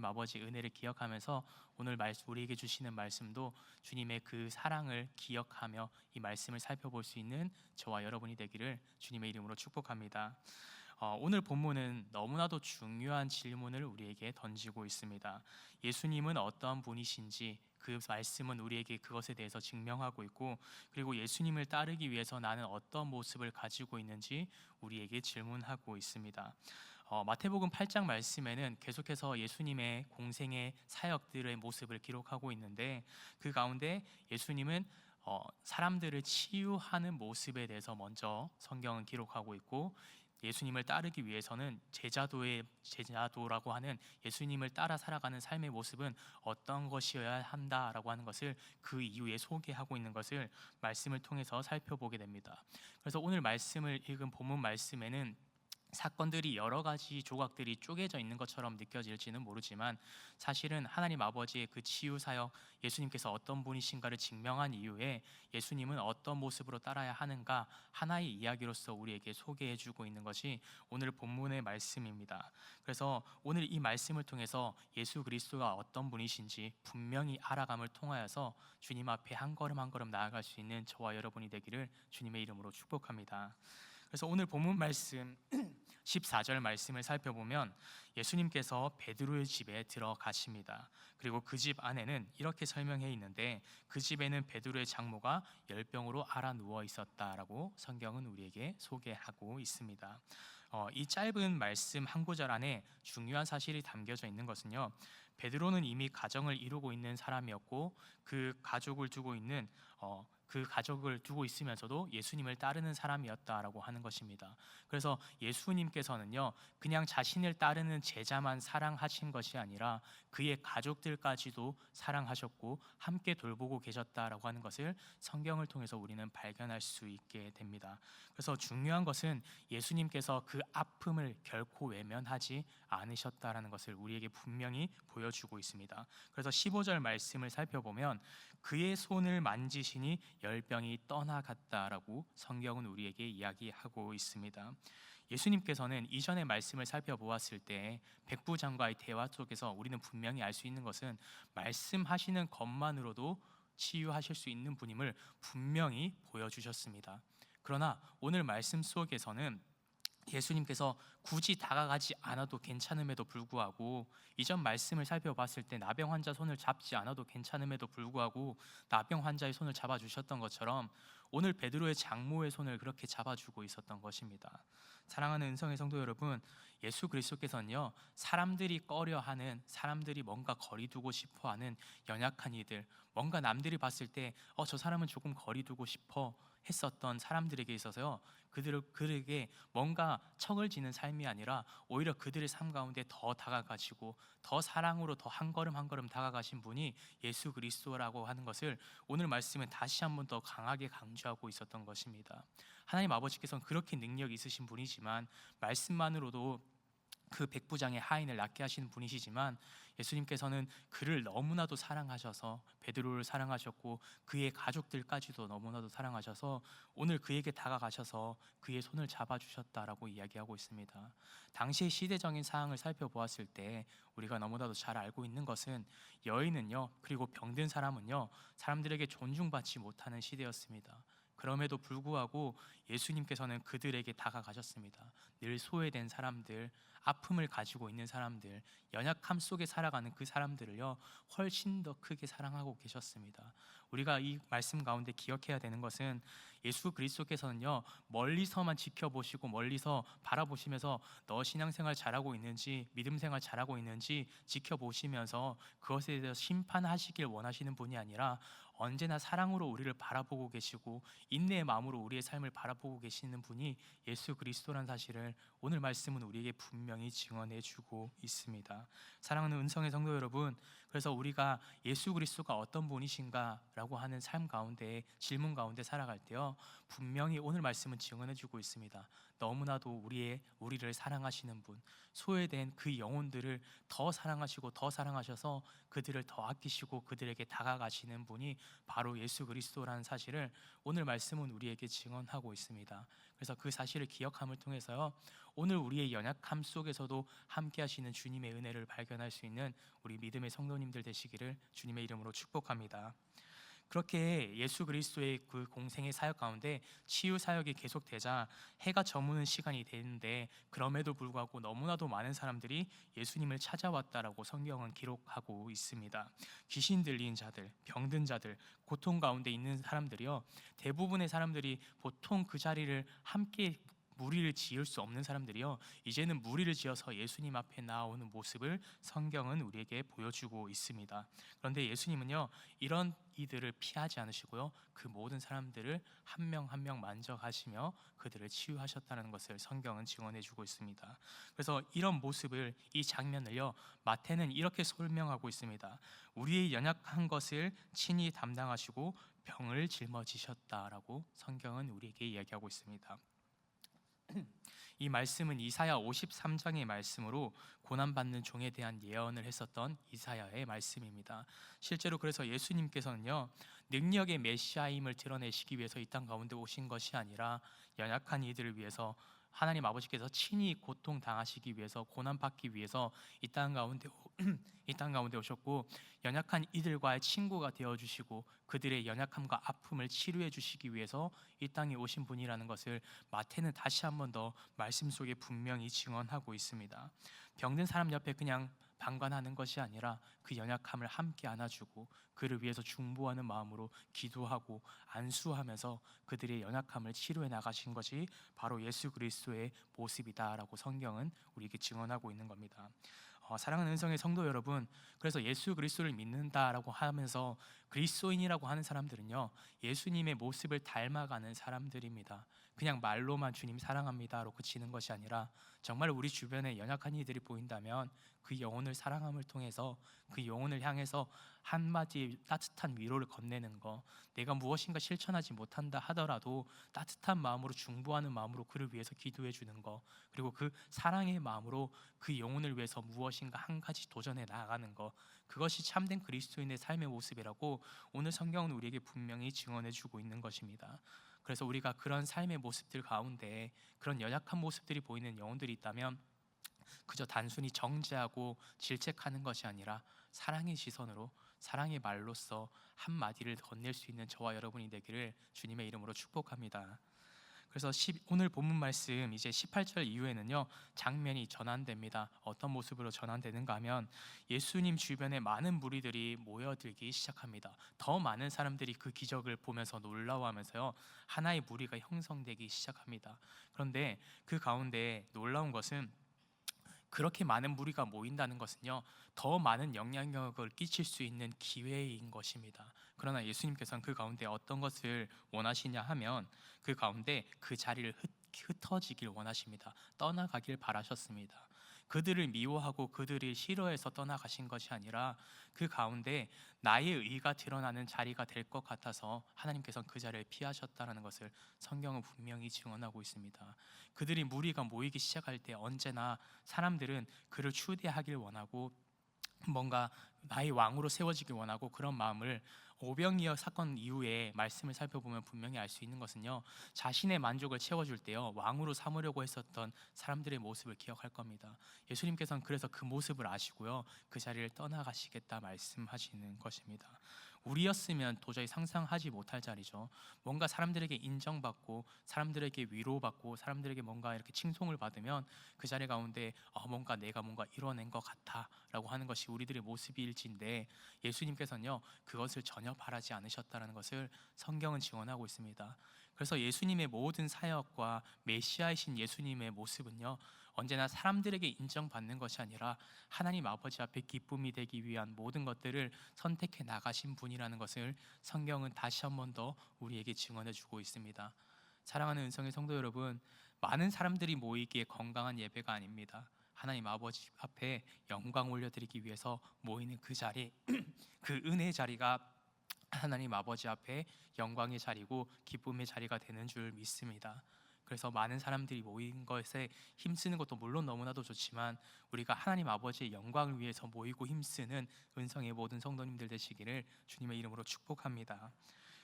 아버지 은혜를 기억하면서 오늘 우리에게 주시는 말씀도 주님의 그 사랑을 기억하며 이 말씀을 살펴볼 수 있는 저와 여러분이 되기를 주님의 이름으로 축복합니다. 오늘 본문은 너무나도 중요한 질문을 우리에게 던지고 있습니다. 예수님은 어떠한 분이신지 그 말씀은 우리에게 그것에 대해서 증명하고 있고, 그리고 예수님을 따르기 위해서 나는 어떤 모습을 가지고 있는지 우리에게 질문하고 있습니다. 마태복음 8장 말씀에는 계속해서 예수님의 공생의 사역들의 모습을 기록하고 있는데, 그 가운데 예수님은 사람들을 치유하는 모습에 대해서 먼저 성경은 기록하고 있고, 예수님을 따르기 위해서는 제자도라고 하는 예수님을 따라 살아가는 삶의 모습은 어떤 것이어야 한다라고 하는 것을 그 이후에 소개하고 있는 것을 말씀을 통해서 살펴보게 됩니다. 그래서 오늘 말씀을 읽은 본문 말씀에는 사건들이 여러 가지 조각들이 쪼개져 있는 것처럼 느껴질지는 모르지만, 사실은 하나님 아버지의 그 치유 사역, 예수님께서 어떤 분이신가를 증명한 이후에 예수님은 어떤 모습으로 따라야 하는가 하나의 이야기로서 우리에게 소개해주고 있는 것이 오늘 본문의 말씀입니다. 그래서 오늘 이 말씀을 통해서 예수 그리스도가 어떤 분이신지 분명히 알아감을 통하여서 주님 앞에 한 걸음 한 걸음 나아갈 수 있는 저와 여러분이 되기를 주님의 이름으로 축복합니다. 그래서 오늘 본문 말씀 14절 말씀을 살펴보면 예수님께서 베드로의 집에 들어가십니다. 그리고 그 집 안에는 이렇게 설명해 있는데, 그 집에는 베드로의 장모가 열병으로 앓아 누워 있었다라고 성경은 우리에게 소개하고 있습니다. 이 짧은 말씀 한 구절 안에 중요한 사실이 담겨져 있는 것은요, 베드로는 이미 가정을 이루고 있는 사람이었고, 그 가족을 두고 있으면서도 예수님을 따르는 사람이었다라고 하는 것입니다. 그래서 예수님께서는요, 그냥 자신을 따르는 제자만 사랑하신 것이 아니라 그의 가족들까지도 사랑하셨고 함께 돌보고 계셨다라고 하는 것을 성경을 통해서 우리는 발견할 수 있게 됩니다. 그래서 중요한 것은 예수님께서 그 아픔을 결코 외면하지 않으셨다라는 것을 우리에게 분명히 보여주고 있습니다. 그래서 15절 말씀을 살펴보면 그의 손을 만지시니 열병이 떠나갔다라고 성경은 우리에게 이야기하고 있습니다. 예수님께서는 이전의 말씀을 살펴보았을 때 백부장과의 대화 속에서 우리는 분명히 알 수 있는 것은 말씀하시는 것만으로도 치유하실 수 있는 분임을 분명히 보여주셨습니다. 그러나 오늘 말씀 속에서는 예수님께서 굳이 다가가지 않아도 괜찮음에도 불구하고, 이전 말씀을 살펴봤을 때 나병 환자 손을 잡지 않아도 괜찮음에도 불구하고 나병 환자의 손을 잡아주셨던 것처럼 오늘 베드로의 장모의 손을 그렇게 잡아주고 있었던 것입니다. 사랑하는 은성의 성도 여러분, 예수 그리스도께서는요, 사람들이 꺼려하는, 사람들이 뭔가 거리두고 싶어하는 연약한 이들, 뭔가 남들이 봤을 때 저 사람은 조금 거리두고 싶어 했었던 사람들에게 있어서요, 그들에게 뭔가 척을 지는 삶이 아니라 오히려 그들의 삶 가운데 더 다가가시고 더 사랑으로 더 한 걸음 한 걸음 다가가신 분이 예수 그리스도라고 하는 것을 오늘 말씀은 다시 한 번 더 강하게 강조하고 있었던 것입니다. 하나님 아버지께서는 그렇게 능력이 있으신 분이지만, 말씀만으로도 그 백부장의 하인을 낫게 하시는 분이시지만, 예수님께서는 그를 너무나도 사랑하셔서 베드로를 사랑하셨고 그의 가족들까지도 너무나도 사랑하셔서 오늘 그에게 다가가셔서 그의 손을 잡아주셨다라고 이야기하고 있습니다. 당시의 시대적인 상황을 살펴보았을 때 우리가 너무나도 잘 알고 있는 것은 여인은요, 그리고 병든 사람은요, 사람들에게 존중받지 못하는 시대였습니다. 그럼에도 불구하고 예수님께서는 그들에게 다가가셨습니다. 늘 소외된 사람들, 아픔을 가지고 있는 사람들, 연약함 속에 살아가는 그 사람들을요, 훨씬 더 크게 사랑하고 계셨습니다. 우리가 이 말씀 가운데 기억해야 되는 것은 예수 그리스도께서는요, 멀리서만 지켜보시고 멀리서 바라보시면서 너 신앙생활 잘하고 있는지, 믿음생활 잘하고 있는지 지켜보시면서 그것에 대해서 심판하시길 원하시는 분이 아니라 언제나 사랑으로 우리를 바라보고 계시고 인내의 마음으로 우리의 삶을 바라보고 계시는 분이 예수 그리스도란 사실을 오늘 말씀은 우리에게 분명히 증언해 주고 있습니다. 사랑하는 은성의 성도 여러분, 그래서 우리가 예수 그리스도가 어떤 분이신가 라고 하는 삶 가운데, 질문 가운데 살아갈 때요, 분명히 오늘 말씀은 증언해 주고 있습니다. 너무나도 우리를 사랑하시는 분, 소외된 그 영혼들을 더 사랑하시고 더 사랑하셔서 그들을 더 아끼시고 그들에게 다가가시는 분이 바로 예수 그리스도라는 사실을 오늘 말씀은 우리에게 증언하고 있습니다. 그래서 그 사실을 기억함을 통해서요, 오늘 우리의 연약함 속에서도 함께 하시는 주님의 은혜를 발견할 수 있는 우리 믿음의 성도님들 되시기를 주님의 이름으로 축복합니다. 그렇게 예수 그리스도의 그 공생의 사역 가운데 치유 사역이 계속되자 해가 저무는 시간이 되는데, 그럼에도 불구하고 너무나도 많은 사람들이 예수님을 찾아왔다라고 성경은 기록하고 있습니다. 귀신 들린 자들, 병든 자들, 고통 가운데 있는 사람들이요, 대부분의 사람들이 보통 그 자리를 함께 무리를 지을 수 없는 사람들이요, 이제는 무리를 지어서 예수님 앞에 나오는 모습을 성경은 우리에게 보여주고 있습니다. 그런데 예수님은요, 이런 이들을 피하지 않으시고요, 그 모든 사람들을 한 명 한 명 만져가시며 그들을 치유하셨다는 것을 성경은 증언해주고 있습니다. 그래서 이런 모습을, 이 장면을요, 마태는 이렇게 설명하고 있습니다. 우리의 연약한 것을 친히 담당하시고 병을 짊어지셨다라고 성경은 우리에게 이야기하고 있습니다. 이 말씀은 이사야 53장의 말씀으로 고난받는 종에 대한 예언을 했었던 이사야의 말씀입니다. 실제로 그래서 예수님께서는요, 능력의 메시아임을 드러내시기 위해서 이 땅 가운데 오신 것이 아니라 연약한 이들을 위해서, 하나님 아버지께서 친히 고통 당하시기 위해서, 고난 받기 위해서 이 땅 가운데 이 땅 가운데 오셨고, 연약한 이들과의 친구가 되어 주시고 그들의 연약함과 아픔을 치료해 주시기 위해서 이 땅에 오신 분이라는 것을 마태는 다시 한 번 더 말씀 속에 분명히 증언하고 있습니다. 병든 사람 옆에 그냥 방관하는 것이 아니라 그 연약함을 함께 안아주고 그를 위해서 중보하는 마음으로 기도하고 안수하면서 그들의 연약함을 치료해 나가신 것이 바로 예수 그리스도의 모습이다라고 성경은 우리에게 증언하고 있는 겁니다. 사랑하는 은성의 성도 여러분, 그래서 예수 그리스도를 믿는다라고 하면서 그리스도인이라고 하는 사람들은요, 예수님의 모습을 닮아가는 사람들입니다. 그냥 말로만 주님 사랑합니다로 그치는 것이 아니라 정말 우리 주변에 연약한 이들이 보인다면 그 영혼을 사랑함을 통해서 그 영혼을 향해서 한마디 따뜻한 위로를 건네는 거, 내가 무엇인가 실천하지 못한다 하더라도 따뜻한 마음으로 중보하는 마음으로 그를 위해서 기도해 주는 거, 그리고 그 사랑의 마음으로 그 영혼을 위해서 무엇인가 한 가지 도전해 나가는 거, 그것이 참된 그리스도인의 삶의 모습이라고 오늘 성경은 우리에게 분명히 증언해 주고 있는 것입니다. 그래서 우리가 그런 삶의 모습들 가운데 그런 연약한 모습들이 보이는 영혼들이 있다면 그저 단순히 정죄하고 질책하는 것이 아니라 사랑의 시선으로, 사랑의 말로써 한마디를 건넬 수 있는 저와 여러분이 되기를 주님의 이름으로 축복합니다. 그래서 오늘 본문 말씀 이제 18절 이후에는요, 장면이 전환됩니다. 어떤 모습으로 전환되는가 하면 예수님 주변에 많은 무리들이 모여들기 시작합니다. 더 많은 사람들이 그 기적을 보면서 놀라워하면서요, 하나의 무리가 형성되기 시작합니다. 그런데 그 가운데 놀라운 것은, 그렇게 많은 무리가 모인다는 것은요, 더 많은 영향력을 끼칠 수 있는 기회인 것입니다. 그러나 예수님께서는 그 가운데 어떤 것을 원하시냐 하면 그 가운데 그 자리를 흩어지길 원하십니다. 떠나가길 바라셨습니다. 그들을 미워하고 그들이 싫어해서 떠나가신 것이 아니라 그 가운데 나의 의가 드러나는 자리가 될 것 같아서 하나님께서는 그 자리를 피하셨다는 것을 성경은 분명히 증언하고 있습니다. 그들이 무리가 모이기 시작할 때 언제나 사람들은 그를 추대하길 원하고 뭔가 나의 왕으로 세워지길 원하고, 그런 마음을 오병이어 사건 이후에 말씀을 살펴보면 분명히 알 수 있는 것은요, 자신의 만족을 채워줄 때요, 왕으로 삼으려고 했었던 사람들의 모습을 기억할 겁니다. 예수님께서는 그래서 그 모습을 아시고요, 그 자리를 떠나가시겠다 말씀하시는 것입니다. 우리였으면 도저히 상상하지 못할 자리죠. 뭔가 사람들에게 인정받고 사람들에게 위로받고 사람들에게 뭔가 이렇게 칭송을 받으면 그 자리 가운데 뭔가 내가 뭔가 이뤄낸 것 같아 라고 하는 것이 우리들의 모습일진데, 예수님께서는요, 그것을 전혀 바라지 않으셨다는 것을 성경은 증언하고 있습니다. 그래서 예수님의 모든 사역과 메시아이신 예수님의 모습은요, 언제나 사람들에게 인정받는 것이 아니라 하나님 아버지 앞에 기쁨이 되기 위한 모든 것들을 선택해 나가신 분이라는 것을 성경은 다시 한 번 더 우리에게 증언해 주고 있습니다. 사랑하는 은성의 성도 여러분, 많은 사람들이 모이기에 건강한 예배가 아닙니다. 하나님 아버지 앞에 영광 올려드리기 위해서 모이는 그 자리, 그 은혜의 자리가 하나님 아버지 앞에 영광의 자리고 기쁨의 자리가 되는 줄 믿습니다. 그래서 많은 사람들이 모인 것에 힘쓰는 것도 물론 너무나도 좋지만 우리가 하나님 아버지의 영광을 위해서 모이고 힘쓰는 은성의 모든 성도님들 되시기를 주님의 이름으로 축복합니다.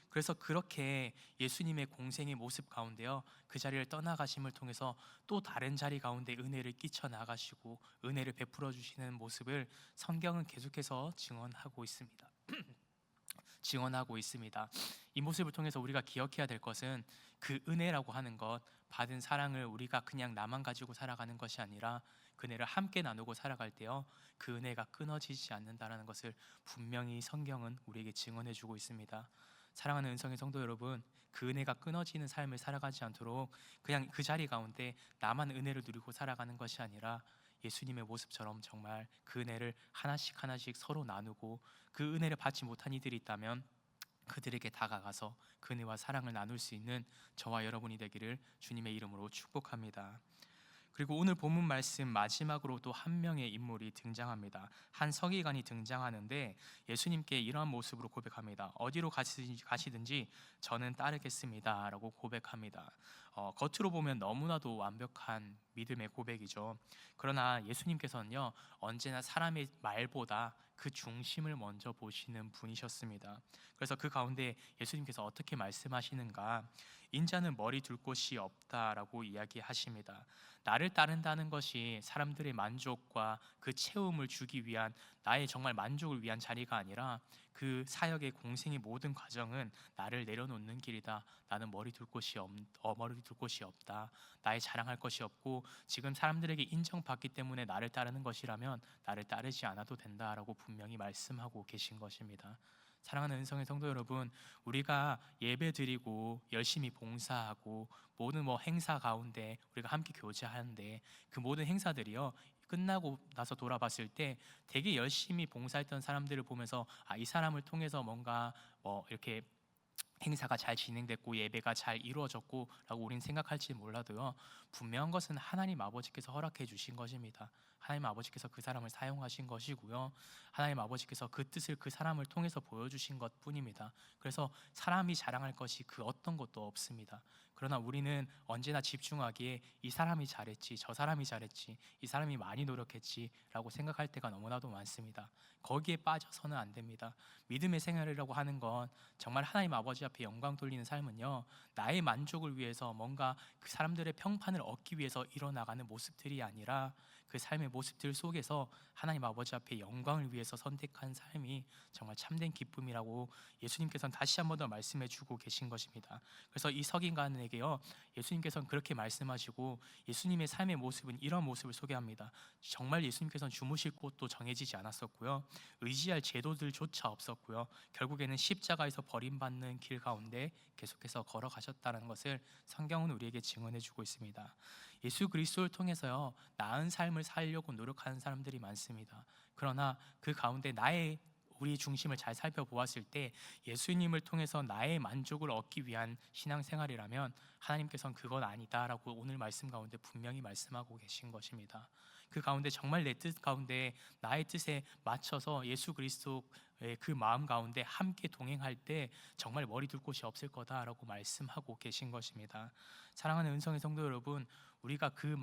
그래서 그렇게 예수님의 공생의 모습 가운데요, 그 자리를 떠나가심을 통해서 또 다른 자리 가운데 은혜를 끼쳐 나가시고 은혜를 베풀어 주시는 모습을 성경은 계속해서 증언하고 있습니다. 이 모습을 통해서 우리가 기억해야 될 것은 그 은혜라고 하는 것, 받은 사랑을 우리가 그냥 나만 가지고 살아가는 것이 아니라 그 은혜를 함께 나누고 살아갈 때요, 그 은혜가 끊어지지 않는다라는 것을 분명히 성경은 우리에게 증언해 주고 있습니다. 사랑하는 은성의 성도 여러분, 그 은혜가 끊어지는 삶을 살아가지 않도록 그냥 그 자리 가운데 나만 은혜를 누리고 살아가는 것이 아니라 예수님의 모습처럼 정말 그 은혜를 하나씩 하나씩 서로 나누고, 그 은혜를 받지 못한 이들이 있다면 그들에게 다가가서 그 은혜와 사랑을 나눌 수 있는 저와 여러분이 되기를 주님의 이름으로 축복합니다. 그리고 오늘 본문 말씀 마지막으로 또 한 명의 인물이 등장합니다. 한 서기관이 등장하는데 예수님께 이러한 모습으로 고백합니다. 어디로 가시든지 저는 따르겠습니다 라고 고백합니다. 겉으로 보면 너무나도 완벽한 믿음의 고백이죠. 그러나 예수님께서는요, 언제나 사람의 말보다 그 중심을 먼저 보시는 분이셨습니다. 그래서 그 가운데 예수님께서 어떻게 말씀하시는가, 인자는 머리 둘 곳이 없다라고 이야기하십니다. 나를 따른다는 것이 사람들의 만족과 그 채움을 주기 위한, 나의 정말 만족을 위한 자리가 아니라 그 사역의 공생의 모든 과정은 나를 내려놓는 길이다. 나는 머리 둘 곳이 없다. 나의 자랑할 것이 없고 지금 사람들에게 인정받기 때문에 나를 따르는 것이라면 나를 따르지 않아도 된다라고 분명히 말씀하고 계신 것입니다. 사랑하는 은성의 성도 여러분, 우리가 예배드리고 열심히 봉사하고 모든 행사 가운데 우리가 함께 교제하는데, 그 모든 행사들이요, 끝나고 나서 돌아봤을 때 되게 열심히 봉사했던 사람들을 보면서 이 사람을 통해서 뭔가 이렇게 행사가 잘 진행됐고 예배가 잘 이루어졌고 라고 우리는 생각할지 몰라도요, 분명한 것은 하나님 아버지께서 허락해 주신 것입니다. 하나님 아버지께서 그 사람을 사용하신 것이고요, 하나님 아버지께서 그 뜻을 그 사람을 통해서 보여주신 것 뿐입니다. 그래서 사람이 자랑할 것이 그 어떤 것도 없습니다. 그러나 우리는 언제나 집중하기에 이 사람이 잘했지, 저 사람이 잘했지, 이 사람이 많이 노력했지 라고 생각할 때가 너무나도 많습니다. 거기에 빠져서는 안 됩니다. 믿음의 생활이라고 하는 건 정말 하나님 아버지 앞에 영광 돌리는 삶은요, 나의 만족을 위해서 뭔가 그 사람들의 평판을 얻기 위해서 일어나가는 모습들이 아니라 그 삶의 모습들 속에서 하나님 아버지 앞에 영광을 위해서 선택한 삶이 정말 참된 기쁨이라고 예수님께서는 다시 한 번 더 말씀해 주고 계신 것입니다. 그래서 이 서기관에게요, 예수님께서는 그렇게 말씀하시고 예수님의 삶의 모습은 이런 모습을 소개합니다. 정말 예수님께서는 주무실 곳도 정해지지 않았었고요, 의지할 제도들조차 없었고요, 결국에는 십자가에서 버림받는 길 가운데 계속해서 걸어가셨다는 것을 성경은 우리에게 증언해 주고 있습니다. 예수 그리스도를 통해서요, 나은 삶을 살려고 노력하는 사람들이 많습니다. 그러나 그 가운데 우리 중심을 잘 살펴보았을 때 예수님을 통해서 나의 만족을 얻기 위한 신앙생활이라면 하나님께서는 그건 아니다라고 오늘 말씀 가운데 분명히 말씀하고 계신 것입니다. 그 가운데 정말 내 뜻 가운데 나의 뜻에 맞춰서 예수 그리스도의 그 마음 가운데 함께 동행할 때 정말 머리 둘 곳이 없을 거다라고 말씀하고 계신 것입니다. 사랑하는 은성의 성도 여러분, 우리가 그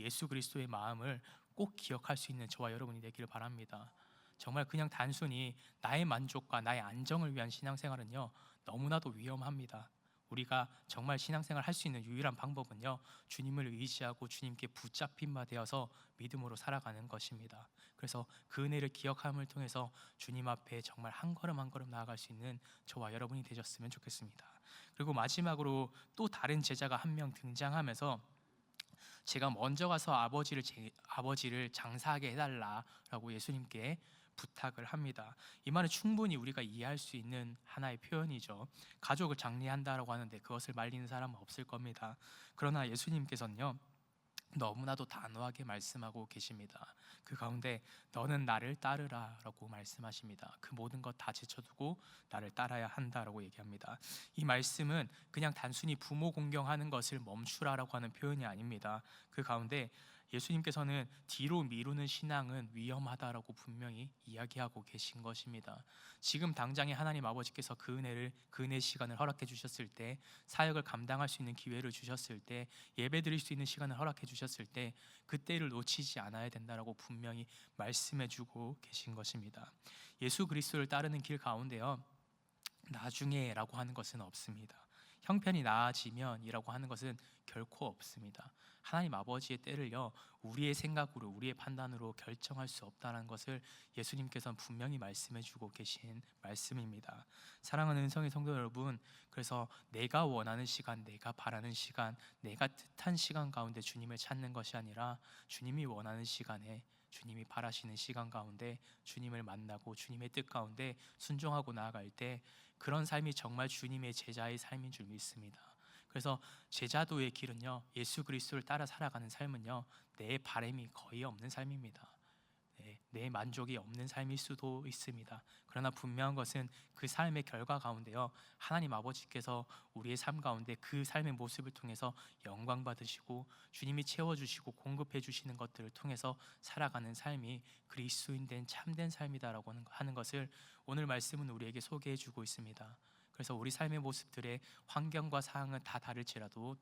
예수 그리스도의 마음을 꼭 기억할 수 있는 저와 여러분이 되기를 바랍니다. 정말 그냥 단순히 나의 만족과 나의 안정을 위한 신앙생활은요, 너무나도 위험합니다. 우리가 정말 신앙생활 할 수 있는 유일한 방법은요, 주님을 의지하고 주님께 붙잡힌 바 되어서 믿음으로 살아가는 것입니다. 그래서 그 은혜를 기억함을 통해서 주님 앞에 정말 한 걸음 한 걸음 나아갈 수 있는 저와 여러분이 되셨으면 좋겠습니다. 그리고 마지막으로 또 다른 제자가 한 명 등장하면서 제가 먼저 가서 아버지를 장사하게 해달라라고 예수님께 부탁을 합니다. 이 말은 충분히 우리가 이해할 수 있는 하나의 표현이죠. 가족을 장례한다라고 하는데 그것을 말리는 사람은 없을 겁니다. 그러나 예수님께서는요, 너무나도 단호하게 말씀하고 계십니다. 그 가운데 너는 나를 따르라라고 말씀하십니다. 그 모든 것 다 제쳐두고 나를 따라야 한다라고 얘기합니다. 이 말씀은 그냥 단순히 부모 공경하는 것을 멈추라라고 하는 표현이 아닙니다. 그 가운데 예수님께서는 뒤로 미루는 신앙은 위험하다라고 분명히 이야기하고 계신 것입니다. 지금 당장에 하나님 아버지께서 그 은혜 시간을 허락해 주셨을 때, 사역을 감당할 수 있는 기회를 주셨을 때, 예배 드릴 수 있는 시간을 허락해 주셨을 때 그때를 놓치지 않아야 된다라고 분명히 말씀해 주고 계신 것입니다. 예수 그리스도를 따르는 길 가운데요, 나중에라고 하는 것은 없습니다. 형편이 나아지면이라고 하는 것은 결코 없습니다. 하나님 아버지의 때를요, 우리의 생각으로, 우리의 판단으로 결정할 수 없다는 것을 예수님께서는 분명히 말씀해 주고 계신 말씀입니다. 사랑하는 은성의 성도 여러분, 그래서 내가 원하는 시간, 내가 바라는 시간, 내가 뜻한 시간 가운데 주님을 찾는 것이 아니라 주님이 원하는 시간에, 주님이 바라시는 시간 가운데 주님을 만나고 주님의 뜻 가운데 순종하고 나아갈 때, 그런 삶이 정말 주님의 제자의 삶인 줄 믿습니다. 그래서 제자도의 길은요, 예수 그리스도를 따라 살아가는 삶은요, 내 바람이 거의 없는 삶입니다. 내 만족이 없는 삶일 수도 있습니다. 그러나 분명한 것은 그 삶의 결과 가운데요, 하나님 아버지께서 우리의 삶 가운데 그 삶의 모습을 통해서 영광 받으시고 주님이 채워주시고 공급해 주시는 것들을 통해서 살아가는 삶이 그리스도인 된 참된 삶이다라고 하는 것을 오늘 말씀은 우리에게 소개해 주고 있습니다. 그래서 우리 삶의 모습들의 환경과 상황은 다 다를지라도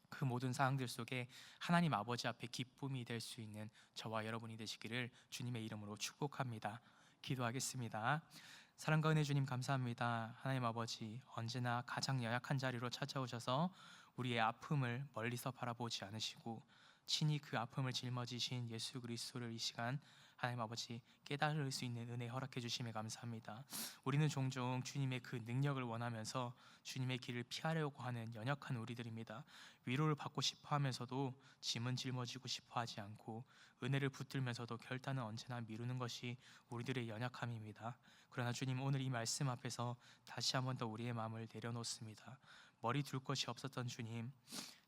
그 모든 상황들 속에 하나님 아버지 앞에 기쁨이 될 수 있는 저와 여러분이 되시기를 주님의 이름으로 축복합니다. 기도하겠습니다. 사랑과 은혜 주님 감사합니다. 하나님 아버지, 언제나 가장 연약한 자리로 찾아오셔서 우리의 아픔을 멀리서 바라보지 않으시고 친히 그 아픔을 짊어지신 예수 그리스도를 이 시간 하나님 아버지 깨달을 수 있는 은혜 허락해 주심에 감사합니다. 우리는 종종 주님의 그 능력을 원하면서 주님의 길을 피하려고 하는 연약한 우리들입니다. 위로를 받고 싶어 하면서도 짐은 짊어지고 싶어 하지 않고 은혜를 붙들면서도 결단은 언제나 미루는 것이 우리들의 연약함입니다. 그러나 주님, 오늘 이 말씀 앞에서 다시 한번 더 우리의 마음을 내려놓습니다. 머리 둘 것이 없었던 주님,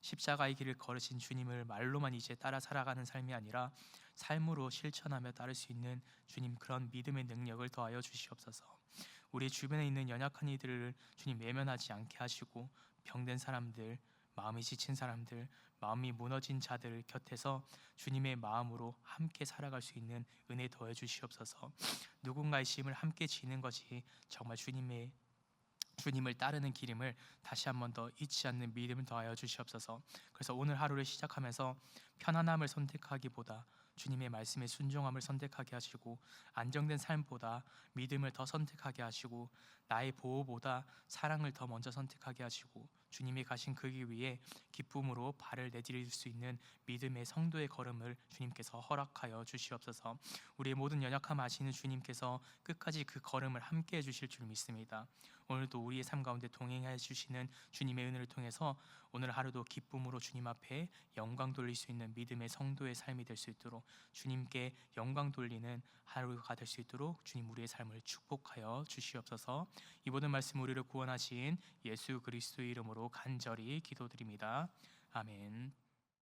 십자가의 길을 걸으신 주님을 말로만 이제 따라 살아가는 삶이 아니라 삶으로 실천하며 따를 수 있는 주님, 그런 믿음의 능력을 더하여 주시옵소서. 우리 주변에 있는 연약한 이들을 주님 외면하지 않게 하시고 병든 사람들, 마음이 지친 사람들, 마음이 무너진 자들 곁에서 주님의 마음으로 함께 살아갈 수 있는 은혜 더해 주시옵소서. 누군가의 짐을 함께 지는 것이 정말 주님을 따르는 길임을 다시 한번 더 잊지 않는 믿음을 더하여 주시옵소서. 그래서 오늘 하루를 시작하면서 편안함을 선택하기보다 주님의 말씀에 순종함을 선택하게 하시고, 안정된 삶보다 믿음을 더 선택하게 하시고, 나의 보호보다 사랑을 더 먼저 선택하게 하시고, 주님이 가신 그 길 위에 기쁨으로 발을 내디딜 수 있는 믿음의 성도의 걸음을 주님께서 허락하여 주시옵소서. 우리의 모든 연약함 아시는 주님께서 끝까지 그 걸음을 함께 해주실 줄 믿습니다. 오늘도 우리의 삶 가운데 동행해 주시는 주님의 은혜를 통해서 오늘 하루도 기쁨으로 주님 앞에 영광 돌릴 수 있는 믿음의 성도의 삶이 될 수 있도록, 주님께 영광 돌리는 하루가 될 수 있도록 주님, 우리의 삶을 축복하여 주시옵소서. 이 모든 말씀 우리를 구원하신 예수 그리스도의 이름으로 간절히 기도드립니다. 아멘.